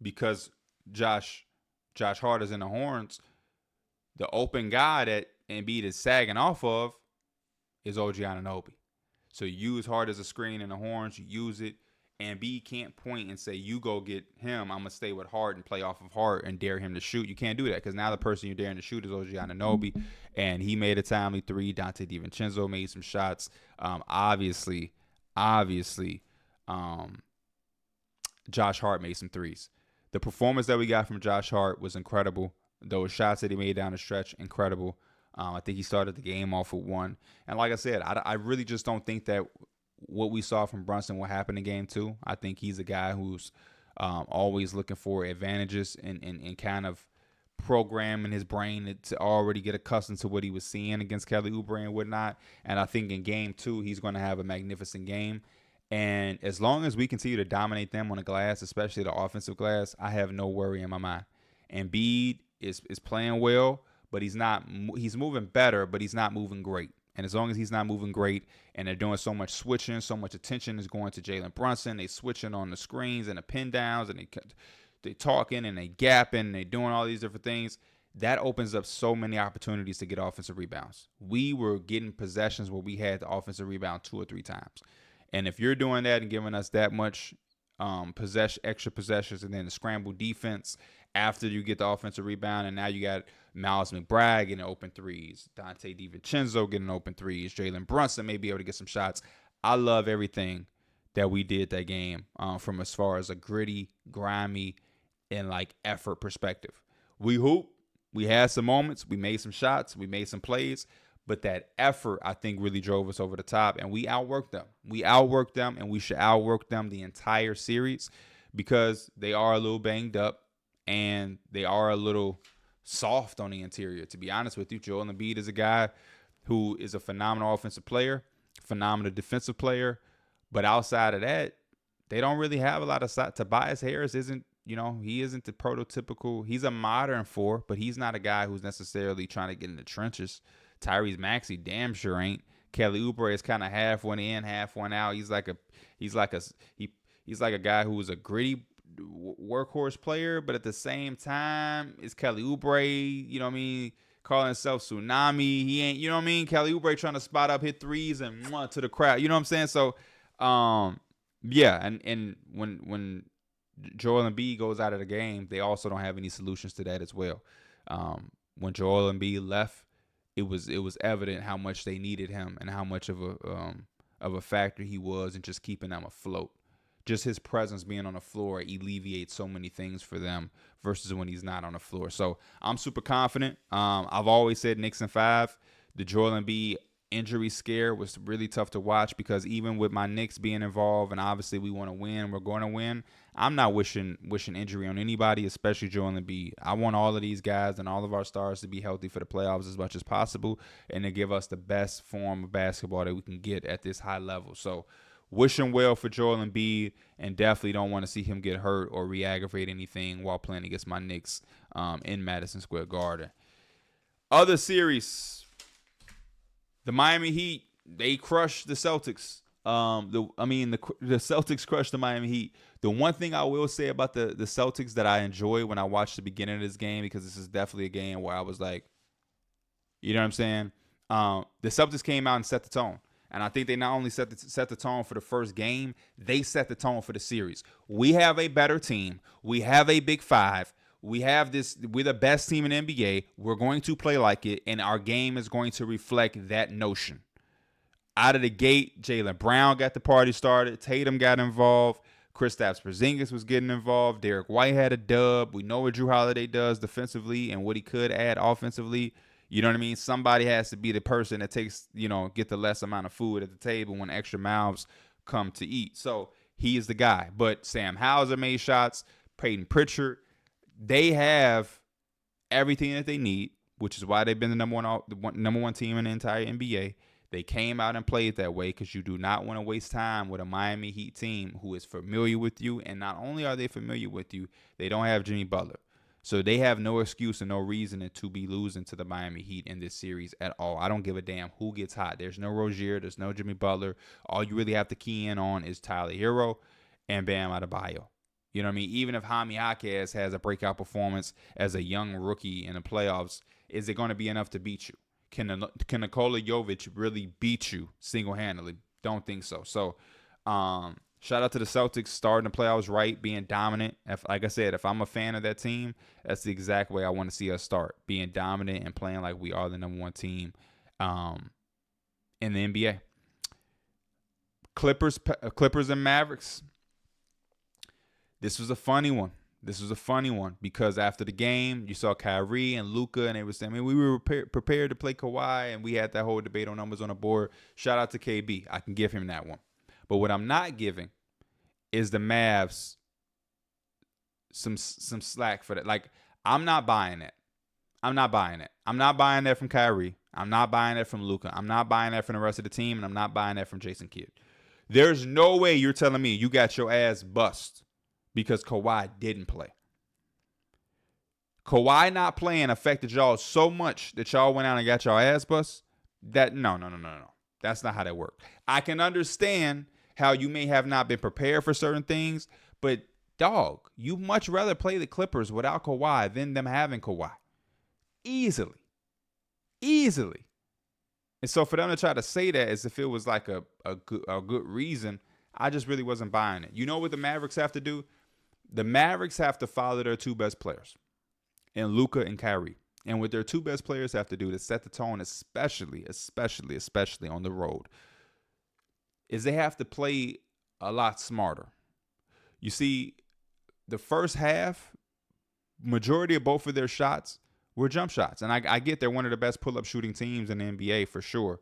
because Josh Hart is in the horns, the open guy that Embiid is sagging off of is OG Anunoby. So you use Hart as a screen in the horns, you use it. Embiid can't point and say, you go get him, I'm going to stay with Hart and play off of Hart and dare him to shoot. You can't do that, because now the person you're daring to shoot is OG Anunoby, and he made a timely three. Dante DiVincenzo made some shots. Obviously, Josh Hart made some threes. The performance that we got from Josh Hart was incredible. Those shots that he made down the stretch, incredible. I think he started the game off with one. And like I said, I really just don't think that what we saw from Brunson will happen in game two. I think he's a guy who's always looking for advantages and kind of programming his brain to already get accustomed to what he was seeing against Kelly Oubre and whatnot. And I think in game two, he's going to have a magnificent game. And as long as we continue to dominate them on the glass, especially the offensive glass, I have no worry in my mind. Embiid is playing well, but he's moving better, but he's not moving great. And as long as he's not moving great, and they're doing so much switching, so much attention is going to Jaylen Bronson, they switching on the screens and the pin downs, and they talking and they gapping and they doing all these different things, that opens up so many opportunities to get offensive rebounds. We were getting possessions where we had the offensive rebound 2 or 3 times. And if you're doing that and giving us that much extra possessions, and then the scramble defense after you get the offensive rebound, and now you got Miles McBride getting open threes, Dante DiVincenzo getting open threes, Jaylen Brunson may be able to get some shots. I love everything that we did that game from as far as a gritty, grimy, and like effort perspective. We hooped. We had some moments. We made some shots. We made some plays. But that effort, I think, really drove us over the top, and we outworked them. We outworked them, and we should outwork them the entire series, because they are a little banged up and they are a little soft on the interior. To be honest with you, Joel Embiid is a guy who is a phenomenal offensive player, phenomenal defensive player, but outside of that, they don't really have a lot of size. Tobias Harris isn't, he isn't the prototypical. He's a modern 4, but he's not a guy who's necessarily trying to get in the trenches. Tyrese Maxey damn sure ain't. Kelly Oubre is kind of half one in, half one out. He's like a guy who is a gritty workhorse player, but at the same time, it's Kelly Oubre, calling himself Tsunami. He ain't, Kelly Oubre trying to spot up, hit threes, and to the crowd. You know what I'm saying? So, yeah, and when Joel Embiid goes out of the game, they also don't have any solutions to that as well. When Joel Embiid left, it was evident how much they needed him and how much of a factor he was in just keeping them afloat. Just his presence being on the floor alleviates so many things for them versus when he's not on the floor. So I'm super confident. I've always said Knicks in 5. The Joel Embiid injury scare was really tough to watch because even with my Knicks being involved and obviously we want to win, we're going to win. I'm not wishing injury on anybody, especially Jaylen Embiid. I want all of these guys and all of our stars to be healthy for the playoffs as much as possible and to give us the best form of basketball that we can get at this high level. So wishing well for Jaylen Embiid and definitely don't want to see him get hurt or re-aggravate anything while playing against my Knicks in Madison Square Garden. Other series, the Miami Heat, they crushed the Celtics. The Celtics crushed the Miami Heat. The one thing I will say about the Celtics that I enjoy when I watched the beginning of this game, because this is definitely a game where I was like, you know what I'm saying? The Celtics came out and set the tone. And I think they not only set the tone for the first game, they set the tone for the series. We have a better team. We have a big five. We're the best team in the NBA. We're going to play like it, and our game is going to reflect that notion. Out of the gate, Jaylen Brown got the party started. Tatum got involved. Kristaps Porzingis was getting involved. Derek White had a dub. We know what Drew Holiday does defensively and what he could add offensively. You know what I mean? Somebody has to be the person that get the less amount of food at the table when extra mouths come to eat. So he is the guy. But Sam Hauser made shots. Peyton Pritchard. They have everything that they need, which is why they've been the number one team in the entire NBA. They came out and played that way because you do not want to waste time with a Miami Heat team who is familiar with you. And not only are they familiar with you, they don't have Jimmy Butler. So they have no excuse and no reason to be losing to the Miami Heat in this series at all. I don't give a damn who gets hot. There's no Rozier. There's no Jimmy Butler. All you really have to key in on is Tyler Hero and Bam Adebayo. You know what I mean? Even if Jaime Jaquez has a breakout performance as a young rookie in the playoffs, is it going to be enough to beat you? Can Nikola Jovic really beat you single-handedly? Don't think so. So, shout out to the Celtics starting the playoffs right, being dominant. Like I said, if I'm a fan of that team, that's the exact way I want to see us start, being dominant and playing like we are the number one team in the NBA. Clippers and Mavericks. This was a funny one. Because after the game, you saw Kyrie and Luka, and they were saying, we were prepared to play Kawhi, and we had that whole debate on numbers on the board. Shout out to KB. I can give him that one. But what I'm not giving is the Mavs some slack for that. Like, I'm not buying that. I'm not buying that from Kyrie. I'm not buying that from Luka. I'm not buying that from the rest of the team, and I'm not buying that from Jason Kidd. There's no way you're telling me you got your ass bust because Kawhi didn't play. Kawhi not playing affected y'all so much that y'all went out and got y'all ass bust. No. That's not how that worked. I can understand how you may have not been prepared for certain things, but dog, you much rather play the Clippers without Kawhi than them having Kawhi. Easily. And so for them to try to say that as if it was like a good reason, I just really wasn't buying it. You know what the Mavericks have to do? The Mavericks have to follow their two best players, and Luka and Kyrie. And what their two best players have to do to set the tone, especially on the road, is they have to play a lot smarter. You see, the first half, majority of both of their shots were jump shots. And I get they're one of the best pull-up shooting teams in the NBA for sure.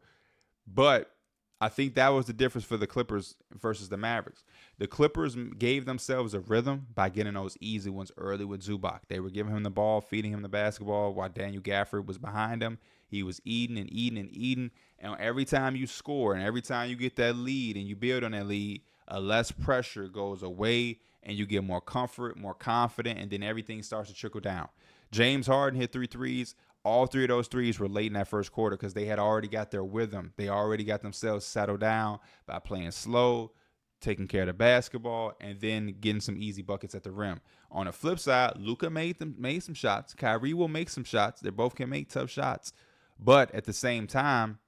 But I think that was the difference for the Clippers versus the Mavericks. The Clippers gave themselves a rhythm by getting those easy ones early with Zubac. They were giving him the ball, feeding him the basketball while Daniel Gafford was behind him. He was eating. And every time you score and every time you get that lead and you build on that lead, a less pressure goes away and you get more comfort, more confident, and then everything starts to trickle down. James Harden hit 3 threes. All 3 of those threes were late in that first quarter because they had already got their rhythm. They already got themselves settled down by playing slow, taking care of the basketball, and then getting some easy buckets at the rim. On the flip side, Luka made some shots. Kyrie will make some shots. They both can make tough shots. But at the same time,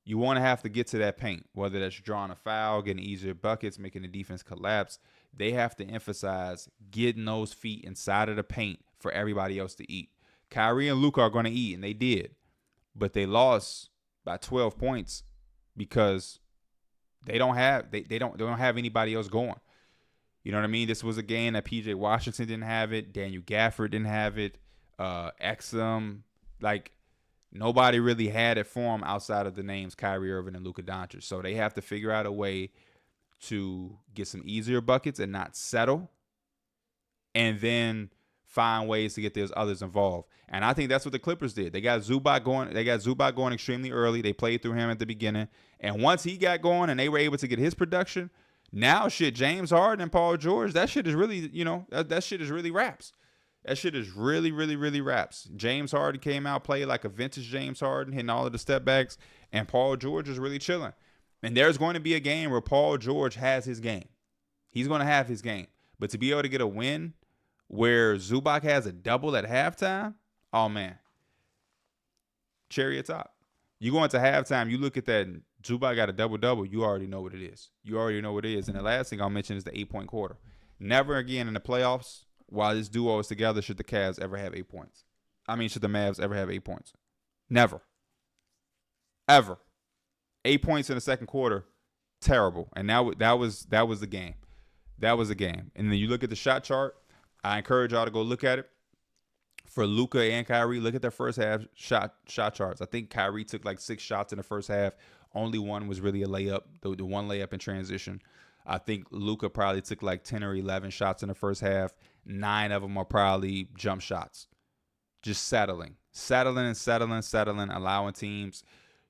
you want to have to get to that paint, whether that's drawing a foul, getting easier buckets, making the defense collapse. They have to emphasize getting those feet inside of the paint for everybody else to eat. Kyrie and Luka are going to eat, and they did. But they lost by 12 points because they don't have anybody else going. You know what I mean? This was a game that PJ Washington didn't have it. Daniel Gafford didn't have it. Exum. Like, Nobody really had it for them outside of the names Kyrie Irving and Luka Doncic. So they have to figure out a way to get some easier buckets and not settle, and then find ways to get those others involved. And I think that's what the Clippers did. They got Zubac going. They got Zubac going extremely early. They played through him at the beginning, and once he got going and they were able to get his production, now shit, James Harden and Paul George, that shit is really, that shit is really raps. That shit is really, really, really raps. James Harden came out, played like a vintage James Harden, hitting all of the step backs, and Paul George is really chilling. And there's going to be a game where Paul George has his game. He's going to have his game. But to be able to get a win where Zubac has a double at halftime, oh, man. Cherry atop. You go into halftime, you look at that, and Zubac got a double-double, you already know what it is. You already know what it is. And the last thing I'll mention is the 8-point quarter. Never again in the playoffs, while this duo is together, should the Cavs ever have 8 points. Should the Mavs ever have 8 points? Never. Ever. 8 points in the second quarter, terrible. And that was the game. That was the game. And then you look at the shot chart. I encourage y'all to go look at it. For Luka and Kyrie, look at their first half shot charts. I think Kyrie took like 6 shots in the first half. Only one was really a layup, the one layup in transition. I think Luka probably took like 10 or 11 shots in the first half. 9 of them are probably jump shots. Just settling, allowing teams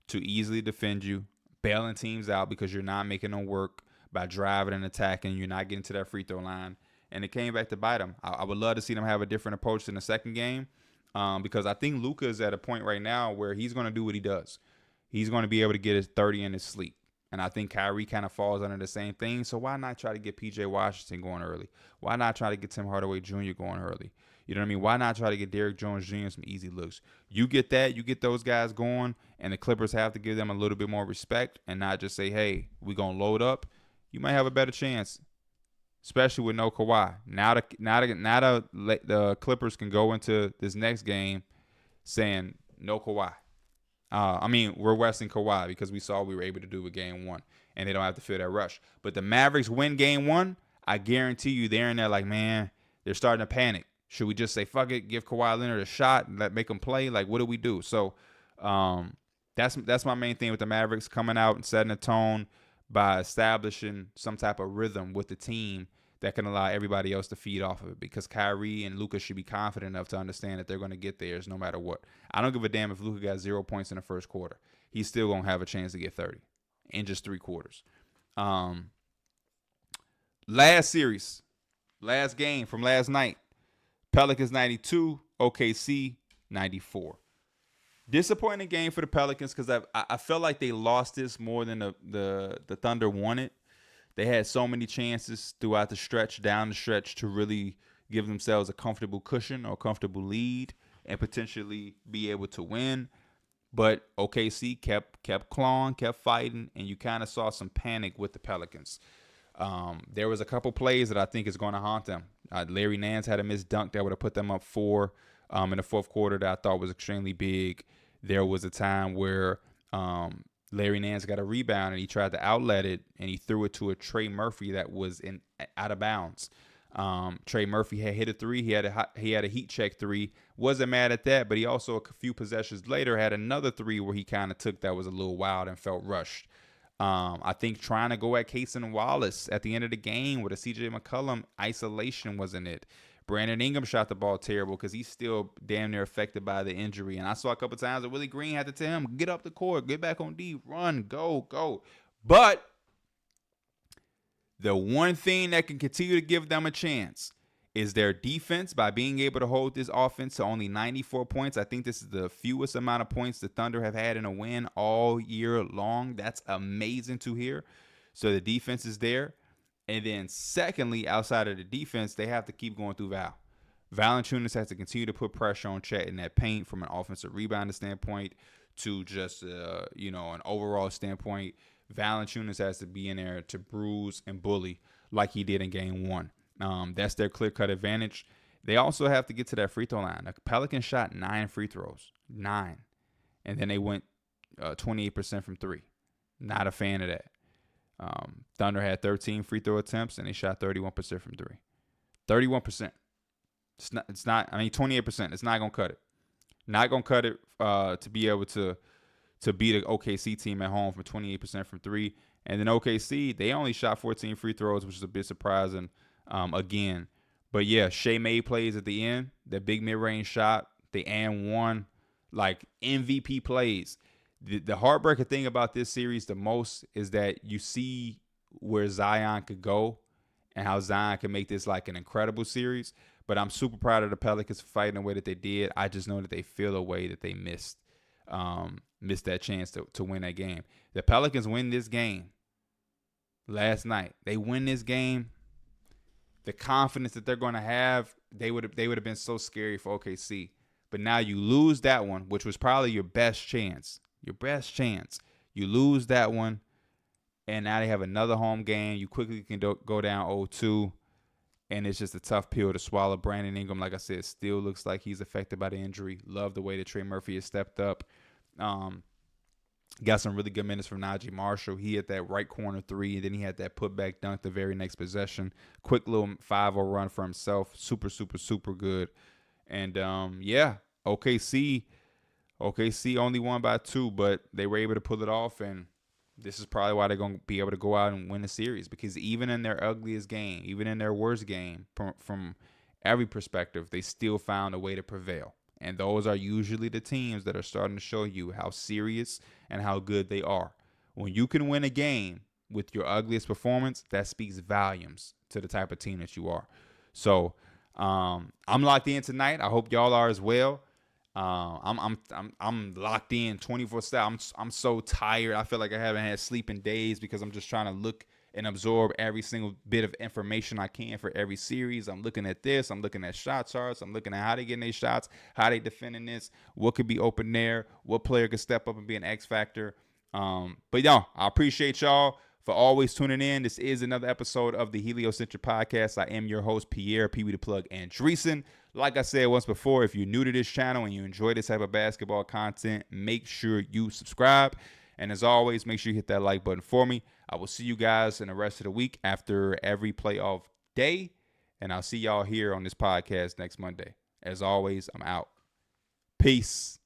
to easily defend you, bailing teams out because you're not making them work by driving and attacking. You're not getting to that free throw line. And it came back to bite them. I would love to see them have a different approach in the second game because I think Luka is at a point right now where he's going to do what he does. He's going to be able to get his 30 in his sleep. And I think Kyrie kind of falls under the same thing. So why not try to get P.J. Washington going early? Why not try to get Tim Hardaway Jr. going early? You know what I mean? Why not try to get Derrick Jones Jr. some easy looks? You get that. You get those guys going, and the Clippers have to give them a little bit more respect and not just say, hey, we're going to load up. You might have a better chance, especially with no Kawhi. Now the Clippers can go into this next game saying no Kawhi. We're resting Kawhi because we saw what we were able to do with game 1, and they don't have to feel that rush. But the Mavericks win game 1, I guarantee you they're in there like, man, they're starting to panic. Should we just say, fuck it, give Kawhi Leonard a shot and make him play? Like, what do we do? So that's my main thing with the Mavericks, coming out and setting a tone by establishing some type of rhythm with the team that can allow everybody else to feed off of it, because Kyrie and Luka should be confident enough to understand that they're going to get theirs no matter what. I don't give a damn if Luka got 0 points in the first quarter. He's still going to have a chance to get 30 in just 3 quarters. Last game from last night, Pelicans 92, OKC 94. Disappointing game for the Pelicans because I felt like they lost this more than the Thunder wanted. They had so many chances throughout the stretch, down the stretch, to really give themselves a comfortable cushion or comfortable lead and potentially be able to win. But OKC kept clawing, kept fighting, and you kind of saw some panic with the Pelicans. There was a couple plays that I think is going to haunt them. Larry Nance had a missed dunk that would have put them up 4 in the fourth quarter that I thought was extremely big. There was a time where Larry Nance got a rebound and he tried to outlet it and he threw it to a Trey Murphy that was out of bounds. Trey Murphy had hit a 3. He had a heat check 3. Wasn't mad at that, but he also a few possessions later had another 3 where he kind of took that was a little wild and felt rushed. I think trying to go at Cason Wallace at the end of the game with a CJ McCollum isolation wasn't it. Brandon Ingram shot the ball terrible because he's still damn near affected by the injury. And I saw a couple times that Willie Green had to tell him, get up the court, get back on D, run, go. But the one thing that can continue to give them a chance is their defense by being able to hold this offense to only 94 points. I think this is the fewest amount of points the Thunder have had in a win all year long. That's amazing to hear. So the defense is there. And then secondly, outside of the defense, they have to keep going through Val. Valanciunas has to continue to put pressure on Chet in that paint from an offensive rebounding standpoint to just, an overall standpoint. Valanciunas has to be in there to bruise and bully like he did in game 1. That's their clear-cut advantage. They also have to get to that free throw line. The Pelicans shot 9 free throws. 9. And then they went 28% from 3. Not a fan of that. Thunder had 13 free throw attempts, and they shot 31% from 3. 31%. It's not. 28%. It's not going to cut it. Not gonna cut it to be able to beat an OKC team at home from 28% from three. And then OKC, they only shot 14 free throws, which is a bit surprising again. But yeah, Shea made plays at the end. That big mid-range shot, the and one, like MVP plays. The heartbreaking thing about this series the most is that you see where Zion could go and how Zion can make this like an incredible series. But I'm super proud of the Pelicans for fighting the way that they did. I just know that they feel a way that they missed that chance to win that game. The Pelicans win this game last night. They win this game. The confidence that they're going to have, they would have been so scary for OKC. But now you lose that one, which was probably your best chance. Your best chance. You lose that one, and now they have another home game. You quickly can go down 0-2, and it's just a tough pill to swallow. Brandon Ingram, like I said, still looks like he's affected by the injury. Love the way that Trey Murphy has stepped up. Got some really good minutes from Najee Marshall. He had that right corner three, and then he had that putback dunk the very next possession. Quick little 5-0 run for himself. Super, super, super good. And, yeah, OKC only won by 2, but they were able to pull it off, and this is probably why they're going to be able to go out and win the series, because even in their ugliest game, even in their worst game, from every perspective, they still found a way to prevail. And those are usually the teams that are starting to show you how serious and how good they are. When you can win a game with your ugliest performance, that speaks volumes to the type of team that you are. So I'm locked in tonight. I hope y'all are as well. I'm locked in 24/7. I'm so tired. I feel like I haven't had sleep in days because I'm just trying to look and absorb every single bit of information I can for every series. I'm looking at this. I'm looking at shot charts. I'm looking at how they getting their shots, how they defending this, what could be open there, what player could step up and be an X factor. But I appreciate y'all for always tuning in. This is another episode of the Heliocentric Podcast. I am your host, Pierre, Pee Wee the Plug, and Dreesen. Like I said once before, if you're new to this channel and you enjoy this type of basketball content, make sure you subscribe. And as always, make sure you hit that like button for me. I will see you guys in the rest of the week after every playoff day. And I'll see y'all here on this podcast next Monday. As always, I'm out. Peace.